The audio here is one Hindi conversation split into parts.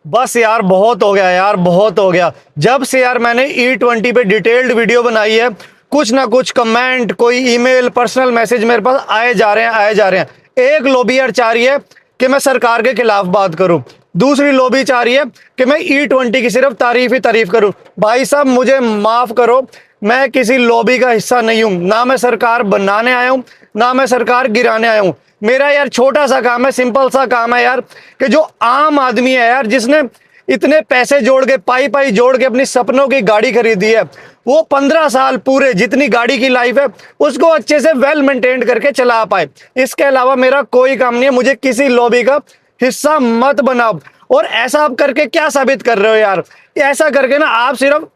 बस यार बहुत हो गया यार, बहुत हो गया। जब से यार मैंने E20 पे डिटेल्ड वीडियो बनाई है, कुछ ना कुछ कमेंट, कोई ईमेल, पर्सनल मैसेज मेरे पास आए जा रहे हैं, आए जा रहे हैं। एक लॉबी यार चाह रही है कि मैं सरकार के खिलाफ बात करूं, दूसरी लॉबी चाह रही है कि मैं E20 की सिर्फ तारीफ ही तारीफ करूं। भाई साहब मुझे माफ करो, मैं किसी लॉबी का हिस्सा नहीं हूं, ना मैं सरकार बनाने आया हूं, ना मैं सरकार गिराने आया हूं। मेरा यार छोटा सा काम है, सिंपल सा काम है यार, कि जो आम आदमी है यार, जिसने इतने पैसे जोड़ के, पाई पाई जोड़ के अपनी सपनों की गाड़ी खरीदी है, वो 15 साल पूरे, जितनी गाड़ी की लाइफ है, उसको अच्छे से वेल मेंटेन्ड करके चला पाए। इसके अलावा मेरा कोई काम नहीं है। मुझे किसी लॉबी का हिस्सा मत बनाओ। और ऐसा आप करके क्या साबित कर रहे हो यार? ऐसा करके ना आप सिर्फ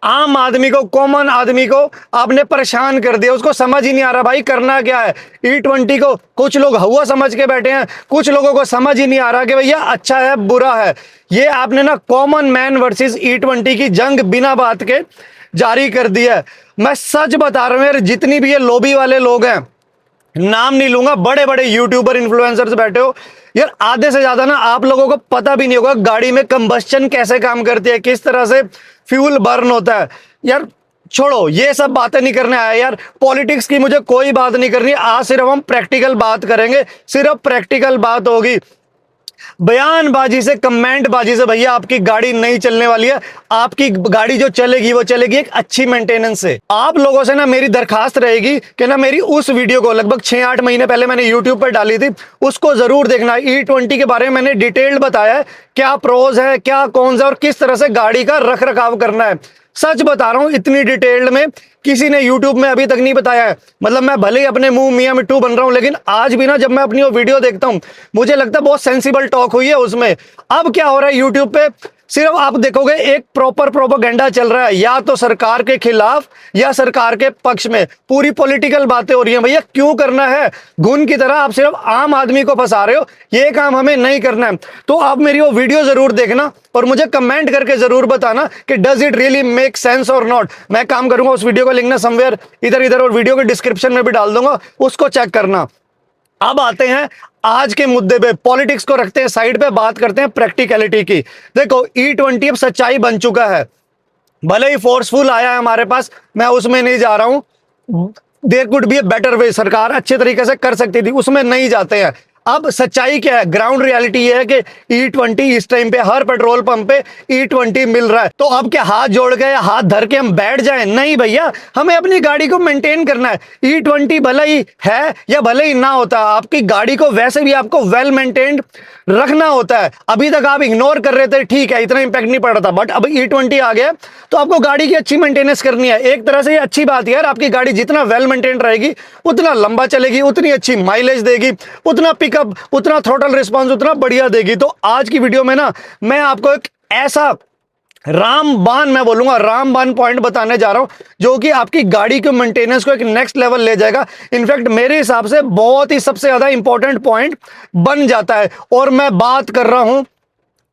आम आदमी को, कॉमन आदमी को आपने परेशान कर दिया। उसको समझ ही नहीं आ रहा भाई करना क्या है। E20 को कुछ लोग हवा समझ के बैठे हैं, कुछ लोगों को समझ ही नहीं आ रहा कि भैया अच्छा है बुरा है। ये आपने ना कॉमन मैन वर्सेस E20 की जंग बिना बात के जारी कर दी है। मैं सच बता रहा हूं यार, जितनी भी ये लॉबी वाले लोग हैं, नाम नहीं लूंगा, बड़े बड़े यूट्यूबर, इन्फ्लुएंसर्स बैठे हो यार, आधे से ज्यादा ना आप लोगों को पता भी नहीं होगा गाड़ी में कंबस्शन कैसे काम करती है, किस तरह से फ्यूल बर्न होता है। यार छोड़ो, ये सब बातें नहीं करने आया यार। पॉलिटिक्स की मुझे कोई बात नहीं करनी। आज सिर्फ हम प्रैक्टिकल बात करेंगे, सिर्फ प्रैक्टिकल बात होगी। बयानबाजी से, कमेंट बाजी से भैया आपकी गाड़ी नहीं चलने वाली है। आपकी गाड़ी जो चलेगी वो चलेगी एक अच्छी मेंटेनेंस से। आप लोगों से ना मेरी दरखास्त रहेगी कि ना मेरी उस वीडियो को लगभग 6-8 महीने पहले मैंने यूट्यूब पर डाली थी, उसको जरूर देखना। E20 के बारे में मैंने डिटेल्ड बताया है, क्या प्रोज है, क्या कौन सा, और किस तरह से गाड़ी का रख रखाव करना है। सच बता रहा हूं, इतनी डिटेल्ड में किसी ने YouTube में अभी तक नहीं बताया है। मतलब मैं भले ही अपने मुंह मियां मिट्टू बन रहा हूं, लेकिन आज भी ना जब मैं अपनी वो वीडियो देखता हूं, मुझे लगता है बहुत सेंसिबल टॉक हुई है उसमें। अब क्या हो रहा है YouTube पे, सिर्फ आप देखोगे एक प्रॉपर प्रोपेगेंडा चल रहा है, या तो सरकार के खिलाफ या सरकार के पक्ष में। पूरी पॉलिटिकल बातें हो रही हैं। भैया क्यों करना है? घुन की तरह आप सिर्फ आम आदमी को फंसा रहे हो। ये काम हमें नहीं करना है। तो आप मेरी वो वीडियो जरूर देखना और मुझे कमेंट करके जरूर बताना कि does it really make sense और नॉट। मैं काम करूंगा, उस वीडियो को लिंक ना समवेयर इधर इधर और वीडियो के डिस्क्रिप्शन में भी डाल दूंगा, उसको चेक करना। अब आते हैं आज के मुद्दे पे, पॉलिटिक्स को रखते हैं साइड पे, बात करते हैं प्रैक्टिकलिटी की। देखो E20 अब सच्चाई बन चुका है। भले ही फोर्सफुल आया है हमारे पास, मैं उसमें नहीं जा रहा हूं। There could be a better way, सरकार अच्छे तरीके से कर सकती थी, उसमें नहीं जाते हैं। अब सच्चाई क्या है, ग्राउंड रियलिटी ये है कि E20 इस टाइम पे हर पेट्रोल पंप पे E20 मिल रहा है। तो अब क्या हाथ जोड़ के या हाथ धर के हम बैठ जाएं? नहीं भैया, हमें अपनी गाड़ी को मेंटेन करना है। E20 भले ही है या भले ही ना होता, आपकी गाड़ी को वैसे भी आपको वेल मेंटेन्ड रखना होता है। अभी तक आप इग्नोर कर रहे थे, ठीक है, इतना इंपैक्ट नहीं पड़ रहा था, बट अब E20 आ गया तो आपको गाड़ी की अच्छी मेंटेनेंस करनी है। एक तरह से ये अच्छी बात है यार, आपकी गाड़ी जितना वेल मेंटेन रहेगी उतना लंबा चलेगी, उतनी अच्छी माइलेज देगी, उतना पिकअप, उतना थ्रॉटल रिस्पॉन्स उतना बढ़िया देगी। तो आज की वीडियो में ना मैं आपको एक ऐसा रामबाण, मैं बोलूंगा रामबाण पॉइंट बताने जा रहा हूं, जो कि आपकी गाड़ी के मेंटेनेंस को एक नेक्स्ट लेवल ले जाएगा। इनफैक्ट मेरे हिसाब से बहुत ही सबसे ज्यादा इंपॉर्टेंट पॉइंट बन जाता है। और मैं बात कर रहा हूं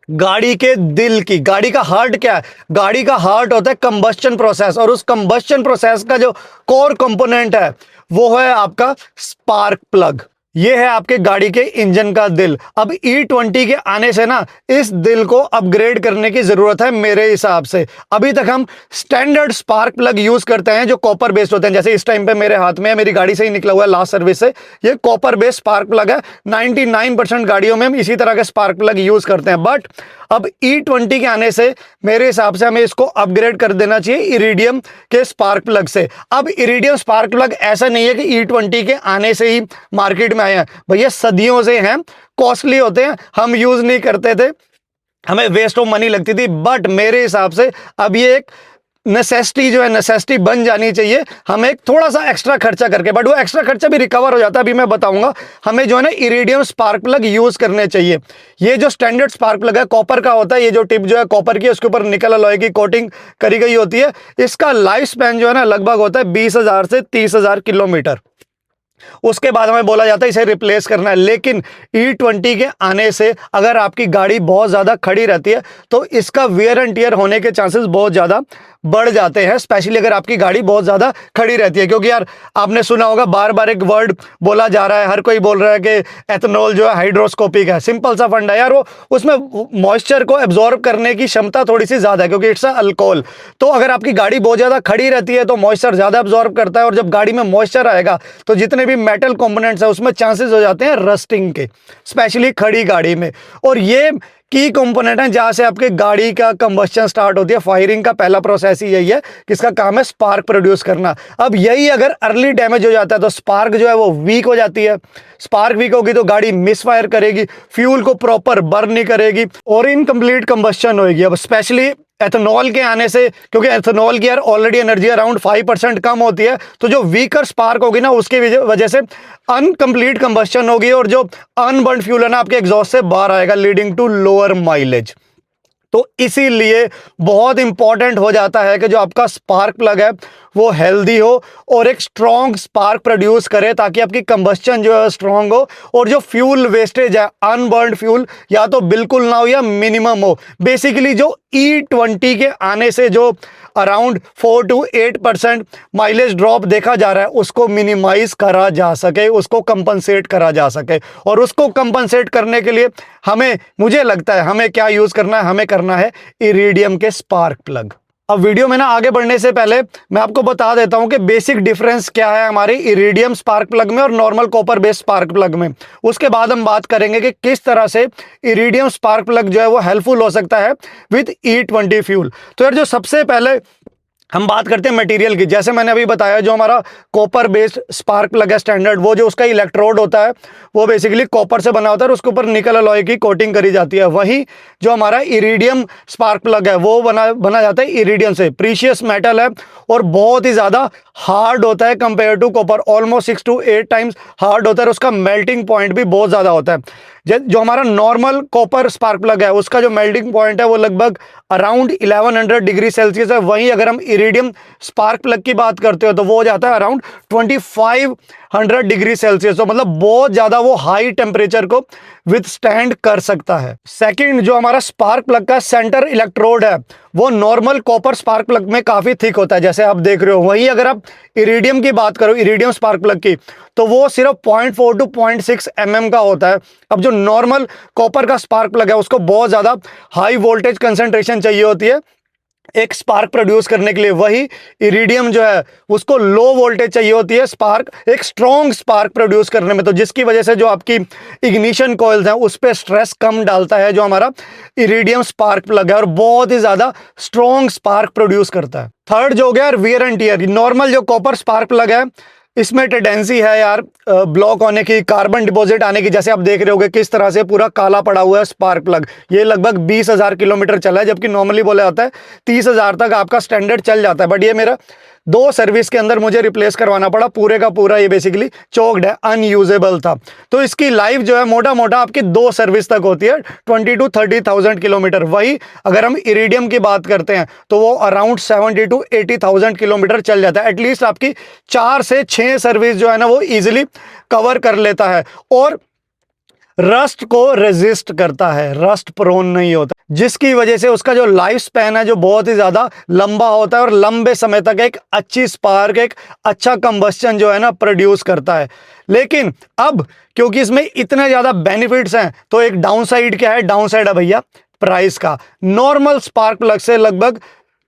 गाड़ी के दिल की। गाड़ी का हार्ट क्या है? गाड़ी का हार्ट होता है कंबस्शन प्रोसेस, और उस कंबस्शन प्रोसेस का जो कोर कंपोनेंट है वो है आपका स्पार्क प्लग। ये है आपके गाड़ी के इंजन का दिल। अब E20 के आने से ना इस दिल को अपग्रेड करने की जरूरत है मेरे हिसाब से। अभी तक हम स्टैंडर्ड स्पार्क प्लग यूज करते हैं जो कॉपर बेस्ड होते हैं। जैसे इस टाइम पे मेरे हाथ में है, मेरी गाड़ी से ही निकला हुआ है लास्ट सर्विस से, ये कॉपर बेस्ड स्पार्क प्लग है। 99% गाड़ियों में हम इसी तरह के स्पार्क प्लग यूज करते हैं। बट अब E20 के आने से मेरे हिसाब से हमें इसको अपग्रेड कर देना चाहिए इरिडियम के स्पार्क प्लग से। अब इरिडियम स्पार्क प्लग ऐसा नहीं है कि E20 के आने से ही मार्केट में आए हैं, भैया सदियों से हैं, कॉस्टली होते हैं, हम यूज नहीं करते थे, हमें वेस्ट ऑफ मनी लगती थी। बट मेरे हिसाब से अब ये एक नेसेसिटी जो है, नेसेसिटी बन जानी चाहिए। हमें एक थोड़ा सा एक्स्ट्रा खर्चा करके, बट वो एक्स्ट्रा खर्चा भी रिकवर हो जाता है, अभी मैं बताऊंगा। हमें जो है ना इरिडियम स्पार्क प्लग यूज करने चाहिए। ये जो स्टैंडर्ड स्पार्क प्लग है कॉपर का होता है, ये जो टिप जो है कॉपर की, उसके ऊपर निकल अलॉय की कोटिंग करी गई होती है। इसका लाइफ स्पैन जो है ना लगभग होता है 20,000 से 30,000 किलोमीटर। उसके बाद हमें बोला जाता है इसे रिप्लेस करना है। लेकिन E20 के आने से अगर आपकी गाड़ी बहुत ज़्यादा खड़ी रहती है तो इसका वेयर एंड टियर होने के चांसेस बहुत ज़्यादा बढ़ जाते हैं, स्पेशली अगर आपकी गाड़ी बहुत ज़्यादा खड़ी रहती है। क्योंकि यार आपने सुना होगा, बार बार एक वर्ड बोला जा रहा है, हर कोई बोल रहा है कि एथेनॉल जो है हाइड्रोस्कोपिक है। सिंपल सा फंडा है यार, वो उसमें मॉइस्चर को एब्जॉर्ब करने की क्षमता थोड़ी सी ज़्यादा है, क्योंकि इट्स अ अल्कोहल। तो अगर आपकी गाड़ी बहुत ज़्यादा खड़ी रहती है तो मॉइस्चर ज़्यादा एब्जॉर्ब करता है, और जब गाड़ी में मॉइस्चर आएगा तो जितने भी मेटल कंपोनेंट्स है उसमें चांसेस हो जाते हैं रस्टिंग के, स्पेशली खड़ी गाड़ी में। और ये की कंपोनेंट है जहां से आपके गाड़ी का कंबस्शन स्टार्ट होती है। फायरिंग का पहला प्रोसेस ही यही है, किसका काम है, स्पार्क प्रोड्यूस करना। अब यही अगर अर्ली डैमेज हो जाता है तो स्पार्क जो है वो वीक हो जाती है। स्पार्क वीक होगी तो गाड़ी मिसफायर करेगी, फ्यूल को प्रॉपर बर्न नहीं करेगी और इनकम्प्लीट कंबस्शन होगी। अब स्पेशली एथेनॉल के आने से, क्योंकि एथेनॉल की यार ऑलरेडी एनर्जी अराउंड 5% कम होती है, तो जो वीकर स्पार्क होगी ना उसकी वजह से अनकंप्लीट कंबस्शन होगी और जो अनबर्न फ्यूल है ना आपके एग्जॉस्ट से बाहर आएगा, लीडिंग टू लोअर माइलेज। तो इसीलिए बहुत इंपॉर्टेंट हो जाता है कि जो आपका स्पार्क प्लग है वो हेल्दी हो और एक स्ट्रॉन्ग स्पार्क प्रोड्यूस करे, ताकि आपकी कंबस्शन जो है स्ट्रॉन्ग हो और जो फ्यूल वेस्टेज है, अनबर्न्ड फ्यूल या तो बिल्कुल ना हो या मिनिमम हो। बेसिकली जो E20 के आने से जो अराउंड 4 to 8% माइलेज ड्रॉप देखा जा रहा है उसको मिनिमाइज करा जा सके, उसको कंपनसेट करा जा सके। और उसको कंपनसेट करने के लिए मुझे लगता है हमें क्या यूज करना है, हमें करना है इरिडियम के स्पार्क प्लग। अब वीडियो में ना आगे बढ़ने से पहले मैं आपको बता देता हूं कि बेसिक डिफरेंस क्या है हमारे इरिडियम स्पार्क प्लग में और normal copper based spark plug में। उसके बाद हम बात करेंगे कि किस तरह से इरिडियम स्पार्क प्लग जो है वो हेल्पफुल हो सकता है विद E20 फ्यूल। तो यार जो सबसे पहले हम बात करते हैं मटेरियल की। जैसे मैंने अभी बताया, जो हमारा कॉपर बेस्ड स्पार्क प्लग है स्टैंडर्ड, वो जो उसका इलेक्ट्रोड होता है वो बेसिकली कॉपर से बना होता है और उसके ऊपर निकल अलॉय की कोटिंग करी जाती है। वही जो हमारा इरिडियम स्पार्क प्लग है वो बना जाता है इरिडियम से। प्रीशियस मेटल है और बहुत ही ज़्यादा हार्ड होता है compare to copper, almost 6 to 8 times hard होता है और उसका मेल्टिंग पॉइंट भी बहुत ज़्यादा होता है। जो हमारा नॉर्मल कॉपर स्पार्क प्लग है उसका जो मेल्टिंग पॉइंट है वो लगभग अराउंड 1100 डिग्री सेल्सियस है। वहीं अगर हम इरिडियम स्पार्क प्लग की बात करते हो तो वो हो जाता है अराउंड 2500 डिग्री सेल्सियस। तो मतलब बहुत ज़्यादा वो हाई टेम्परेचर को विथस्टैंड कर सकता है। सेकंड, जो हमारा स्पार्क प्लग का सेंटर इलेक्ट्रोड है वो नॉर्मल कॉपर स्पार्क प्लग में काफ़ी थिक होता है, जैसे आप देख रहे हो। वहीं अगर आप इरिडियम की बात करो, इरिडियम स्पार्क प्लग की, तो वो सिर्फ 0.4 to 0.6 mm का होता है। अब जो नॉर्मल कॉपर का स्पार्क प्लग है उसको बहुत ज़्यादा हाई वोल्टेज कंसंट्रेशन चाहिए होती है एक स्पार्क प्रोड्यूस करने के लिए। वही इरिडियम जो है उसको लो वोल्टेज चाहिए होती है स्पार्क, एक स्ट्रॉन्ग स्पार्क प्रोड्यूस करने में। तो जिसकी वजह से जो आपकी इग्निशन कॉइल्स हैं उस पर स्ट्रेस कम डालता है जो हमारा इरिडियम स्पार्क प्लग है, और बहुत ही ज़्यादा स्ट्रॉन्ग स्पार्क प्रोड्यूस करता है। थर्ड जो हो गया वियर एंड टियर। नॉर्मल जो कॉपर स्पार्क प्लग है इसमें टेंडेंसी है यार ब्लॉक होने की, कार्बन डिपॉजिट आने की। जैसे आप देख रहे होगे किस तरह से पूरा काला पड़ा हुआ है स्पार्क प्लग। ये लगभग 20,000 किलोमीटर चला है, जबकि नॉर्मली बोला जाता है 30,000 तक आपका स्टैंडर्ड चल जाता है। बट ये मेरा 2 सर्विस के अंदर मुझे रिप्लेस करवाना पड़ा, पूरे का पूरा ये बेसिकली चोक्ड है, अनयूजेबल था। तो इसकी लाइफ जो है मोटा मोटा आपकी 2 सर्विस तक होती है, 20 to 30,000 किलोमीटर। वही अगर हम इरिडियम की बात करते हैं तो वो अराउंड 70 to 80,000 किलोमीटर चल जाता है। एटलीस्ट आपकी 4 से 6 सर्विस जो है ना वो ईजिली कवर कर लेता है और रस्ट को रेजिस्ट करता है, रस्ट प्रोन नहीं होता, जिसकी वजह से उसका जो लाइफ स्पैन है जो बहुत ही ज्यादा लंबा होता है और लंबे समय तक एक अच्छी स्पार्क, एक अच्छा कंबस्शन जो है ना प्रोड्यूस करता है। लेकिन अब क्योंकि इसमें इतने ज्यादा बेनिफिट्स हैं तो एक डाउन साइड क्या है, डाउन साइड है भैया प्राइस का। नॉर्मल स्पार्क प्लग से लगभग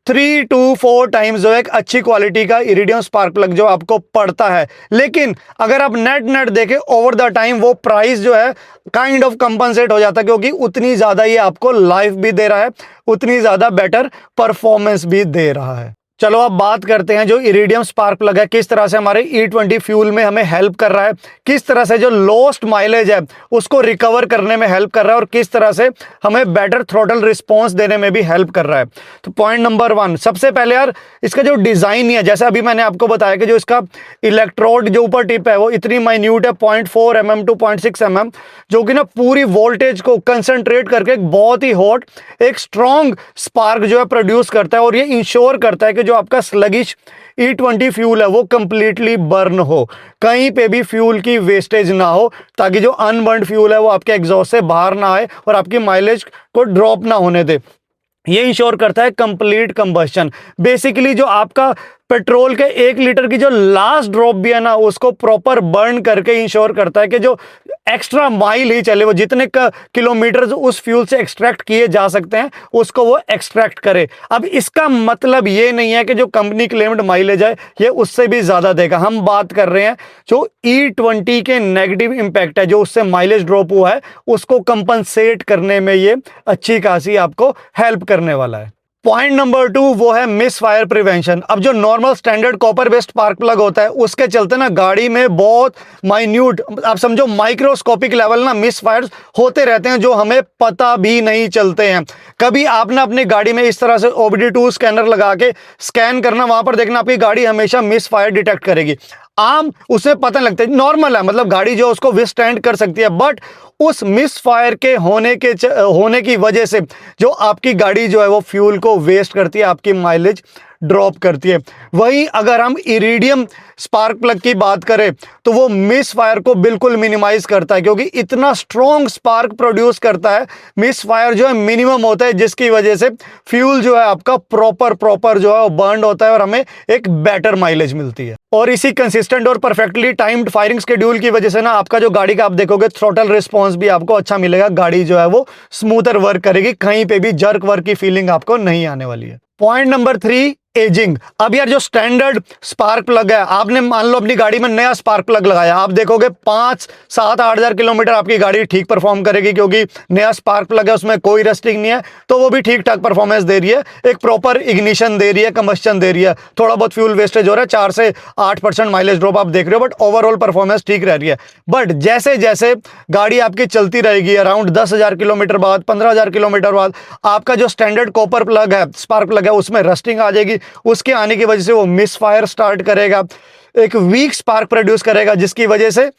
3 to 4 टाइम्स जो एक अच्छी क्वालिटी का इरिडियम स्पार्क प्लग जो आपको पड़ता है। लेकिन अगर आप नेट देखें ओवर द टाइम वो प्राइस जो है काइंड ऑफ कंपनसेट हो जाता है, क्योंकि उतनी ज़्यादा ये आपको लाइफ भी दे रहा है, उतनी ज़्यादा बेटर परफॉर्मेंस भी दे रहा है। चलो अब बात करते हैं जो इरिडियम स्पार्क प्लग है किस तरह से हमारे E20 फ्यूल में हमें हेल्प कर रहा है, किस तरह से जो लॉस्ट माइलेज है उसको रिकवर करने में हेल्प कर रहा है और किस तरह से हमें बेटर थ्रॉटल रिस्पॉन्स देने में भी हेल्प कर रहा है। तो पॉइंट नंबर 1, सबसे पहले यार इसका जो डिज़ाइन है, जैसे अभी मैंने आपको बताया कि जो इसका इलेक्ट्रोड जो ऊपर टिप है वो इतनी माइन्यूट है 0.4 mm to 0.6 mm, जो कि ना पूरी वोल्टेज को कंसंट्रेट करके एक बहुत ही हॉट एक स्ट्रॉन्ग स्पार्क जो है प्रोड्यूस करता है और ये इंश्योर करता है कि जो आपका स्लगिश E20 फ्यूल है वो कंप्लीटली बर्न हो, कहीं पे भी फ्यूल की वेस्टेज ना हो, ताकि जो अनबर्न्ड फ्यूल है वो आपके एग्जॉस्ट से बाहर ना आए और आपकी माइलेज को ड्रॉप ना होने दे। ये इंश्योर करता है कंप्लीट कंबस्शन। बेसिकली जो आपका पेट्रोल के 1 लीटर की जो लास्ट ड्रॉप भी है ना, उसको प्रॉपर बर्न करके इंश्योर करता है कि जो एक्स्ट्रा माइल ही चले, वो जितने किलोमीटर उस फ्यूल से एक्सट्रैक्ट किए जा सकते हैं उसको वो एक्सट्रैक्ट करे। अब इसका मतलब ये नहीं है कि जो कंपनी क्लेम्ड माइलेज है ये उससे भी ज्यादा देगा। हम बात कर रहे हैं जो E20 के नेगेटिव इंपैक्ट है, जो उससे माइलेज ड्रॉप हुआ है, उसको कंपनसेट करने में ये अच्छी खासी आपको हेल्प करने वाला है। पॉइंट नंबर 2 वो है मिस फायर प्रिवेंशन। अब जो normal standard copper based spark plug होता है उसके चलते ना गाड़ी में बहुत माइन्यूट, आप समझो माइक्रोस्कोपिक लेवल ना मिस फायर्स होते रहते हैं जो हमें पता भी नहीं चलते हैं। कभी आपने अपनी गाड़ी में इस तरह से OBD2 स्कैनर लगा के स्कैन करना, वहां पर देखना आपकी गाड़ी हमेशा मिस फायर डिटेक्ट करेगी। आम उसे पता नहीं लगता, नॉर्मल है, मतलब गाड़ी जो उसको विथस्टैंड कर सकती है, बट उस मिस फायर के होने की वजह से जो आपकी गाड़ी जो है वो फ्यूल को वेस्ट करती है, आपकी माइलेज ड्रॉप करती है। वहीं अगर हम इरिडियम स्पार्क प्लग की बात करें तो वो मिस फायर को बिल्कुल मिनिमाइज करता है, क्योंकि इतना स्ट्रॉन्ग स्पार्क प्रोड्यूस करता है, मिस फायर जो है मिनिमम होता है, जिसकी वजह से फ्यूल जो है आपका प्रॉपर जो है वो बर्न होता है और हमें एक बेटर माइलेज मिलती है। और इसी कंसिस्टेंट और परफेक्टली टाइम्ड फायरिंग शेड्यूल की वजह से ना आपका जो गाड़ी का आप देखोगे थ्रॉटल रिस्पॉन्स भी आपको अच्छा मिलेगा, गाड़ी जो है वो स्मूथर वर्क करेगी, कहीं पे भी जर्क वर्क की फीलिंग आपको नहीं आने वाली है। Point number 3 ageing. अब यार जो स्टैंडर्ड स्पार्क प्लग है, आपने मान लो अपनी गाड़ी में नया स्पार्क प्लग लगाया, आप देखोगे 5, 7, 8 हज़ार किलोमीटर आपकी गाड़ी ठीक परफॉर्म करेगी, क्योंकि नया स्पार्क प्लग है, उसमें कोई रस्टिंग नहीं है, तो वो भी ठीक ठाक परफॉर्मेंस दे रही है, एक प्रॉपर इग्निशन दे रही है, कंबस्शन दे रही है, थोड़ा बहुत फ्यूल वेस्टेज हो रहा है, 4 से 8% माइलेज ड्रॉप आप देख रहे हो, बट ओवरऑल परफॉर्मेंस ठीक रह रही है। बट जैसे जैसे गाड़ी आपकी चलती रहेगी, अराउंड 10,000 किलोमीटर बाद, 15,000 किलोमीटर बाद आपका जो स्टैंडर्ड कॉपर प्लग है, स्पार्क प्लग है, उसमें रस्टिंग आ जाएगी, उसके आने की वजह से वो मिस फायर स्टार्ट करेगा, एक वीक स्पार्क प्रोड्यूस करेगा, जिसकी वजह से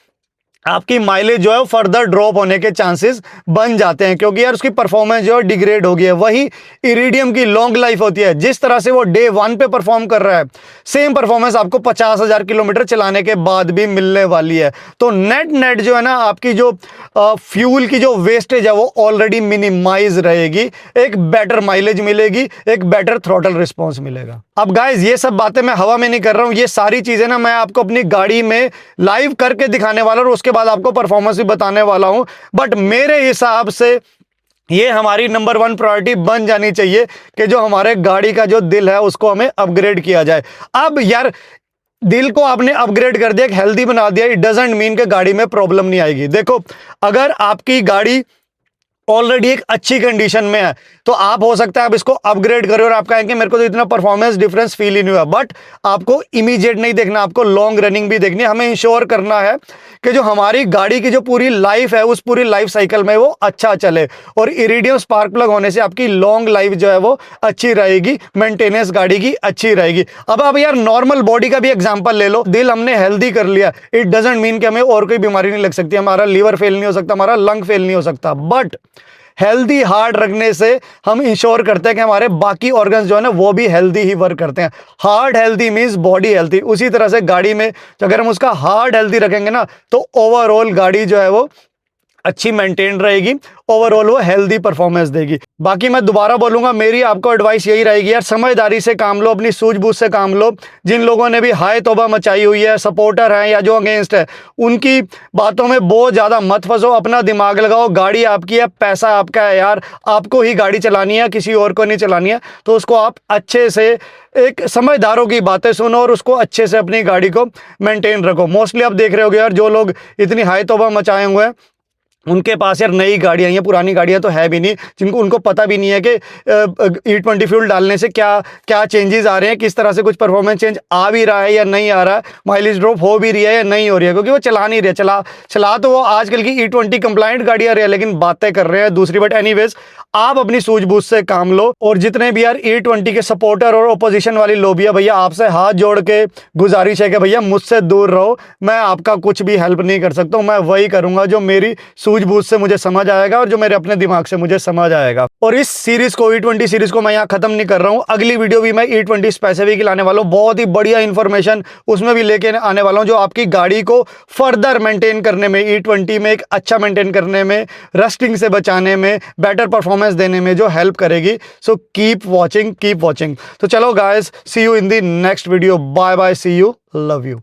आपकी माइलेज जो है वो फर्दर ड्रॉप होने के चांसेस बन जाते हैं, क्योंकि यार उसकी परफॉर्मेंस जो है डिग्रेड हो गई है। वही इरिडियम की लॉन्ग लाइफ होती है, जिस तरह से वो डे 1 पे परफॉर्म कर रहा है, सेम परफॉर्मेंस आपको 50,000 किलोमीटर चलाने के बाद भी मिलने वाली है। तो नेट जो है ना आपकी जो फ्यूल की जो वेस्टेज है वो ऑलरेडी मिनिमाइज रहेगी, एक बेटर माइलेज मिलेगी, एक बेटर थ्रॉटल रिस्पॉन्स मिलेगा। अब गाइज ये सब बातें मैं हवा में नहीं कर रहा हूं, ये सारी चीजें ना मैं आपको अपनी गाड़ी में लाइव करके दिखाने वाला हूं और उसके बाद आपको परफॉर्मेंस भी बताने वाला हूं। बट मेरे हिसाब से ये हमारी नंबर 1 प्रायोरिटी बन जानी चाहिए कि जो हमारे गाड़ी का जो दिल है उसको हमें अपग्रेड किया जाए। अब यार दिल को आपने अपग्रेड कर दिया, एक हेल्दी बना दिया, इट डजंट मीन कि गाड़ी में प्रॉब्लम नहीं आएगी। देखो अगर आपकी गाड़ी ऑलरेडी एक अच्छी कंडीशन में है तो आप हो सकता है आप इसको अपग्रेड करें और आप कहेंगे मेरे को तो इतना परफॉर्मेंस डिफरेंस फील ही नहीं हुआ, बट आपको इमीडिएट नहीं देखना, आपको लॉन्ग रनिंग भी देखनी है। हमें इंश्योर करना है कि जो हमारी गाड़ी की जो पूरी लाइफ है उस पूरी लाइफ साइकिल में वो अच्छा चले, और इरिडियम स्पार्क प्लग होने से आपकी लॉन्ग लाइफ जो है वो अच्छी रहेगी, मेंटेनेंस गाड़ी की अच्छी रहेगी। अब यार नॉर्मल बॉडी का भी एग्जांपल ले लो, दिल हमने हेल्दी कर लिया, इट डजंट मीन कि हमें और कोई बीमारी नहीं लग सकती, हमारा लीवर फेल नहीं हो सकता, हमारा लंग फेल नहीं हो सकता, बट हेल्दी हार्ट रखने से हम इंश्योर करते हैं कि हमारे बाकी ऑर्गन्स जो है ना वो भी हेल्दी ही वर्क करते हैं। Heart healthy means body healthy, उसी तरह से गाड़ी में अगर हम उसका हार्ट हेल्दी रखेंगे ना तो ओवरऑल गाड़ी जो है वो अच्छी मेंटेन रहेगी, ओवरऑल वो हेल्दी परफॉर्मेंस देगी। बाकी मैं दोबारा बोलूंगा, मेरी आपको एडवाइस यही रहेगी यार, समझदारी से काम लो, अपनी सूझबूझ से काम लो। जिन लोगों ने भी हाय तौबा मचाई हुई है, सपोर्टर हैं या जो अगेंस्ट है, उनकी बातों में बहुत ज़्यादा मत फंसो, अपना दिमाग लगाओ। गाड़ी आपकी है, पैसा आपका है यार, आपको ही गाड़ी चलानी है, किसी और को नहीं चलानी है, तो उसको आप अच्छे से एक समझदारों की बातें सुनो और उसको अच्छे से अपनी गाड़ी को मेंटेन रखो। मोस्टली आप देख रहे होगे यार जो लोग इतनी हाय तौबा मचाए हुए हैं उनके पास यार नई गाड़ियाँ हैं, पुरानी गाड़ियाँ तो है भी नहीं, जिनको उनको पता भी नहीं है कि E20 फ्यूल डालने से क्या क्या चेंजेस आ रहे हैं, किस तरह से कुछ परफॉर्मेंस चेंज आ भी रहा है या नहीं आ रहा है, माइलेज ड्रॉप हो भी रही है या नहीं हो रही है, क्योंकि वो चला नहीं रहे। चला तो वो आजकल की E20 कंप्लाइंट गाड़ियाँ रही है, लेकिन बातें कर रहे हैं दूसरी। बट एनीवेज आप अपनी सूझबूझ से काम लो, और जितने भी यार E20 के सपोर्टर और ओपोजिशन वाली लोबिया भैया, आपसे हाथ जोड़ के गुजारिश है कि भैया मुझसे दूर रहो, मैं आपका कुछ भी हेल्प नहीं कर सकता हूँ, मैं वही करूँगा जो मेरी सूझबूझ से मुझे समझ आएगा और जो मेरे अपने दिमाग से मुझे समझ आएगा। और इस सीरीज को E20 सीरीज को मैं यहाँ खत्म नहीं कर रहा हूँ, अगली वीडियो भी मैं E20 स्पेसिफिक लाने वाला हूँ, बहुत ही बढ़िया इंफॉर्मेशन उसमें भी लेके आने वाला हूँ जो आपकी गाड़ी को फर्दर मेंटेन करने में, E20 में एक अच्छा मेंटेन करने में, रस्टिंग से बचाने में, बेटर परफॉर्मेंस देने में जो हेल्प करेगी। So keep watching. तो चलो guys, see you in the next video. Bye bye, see you, love you.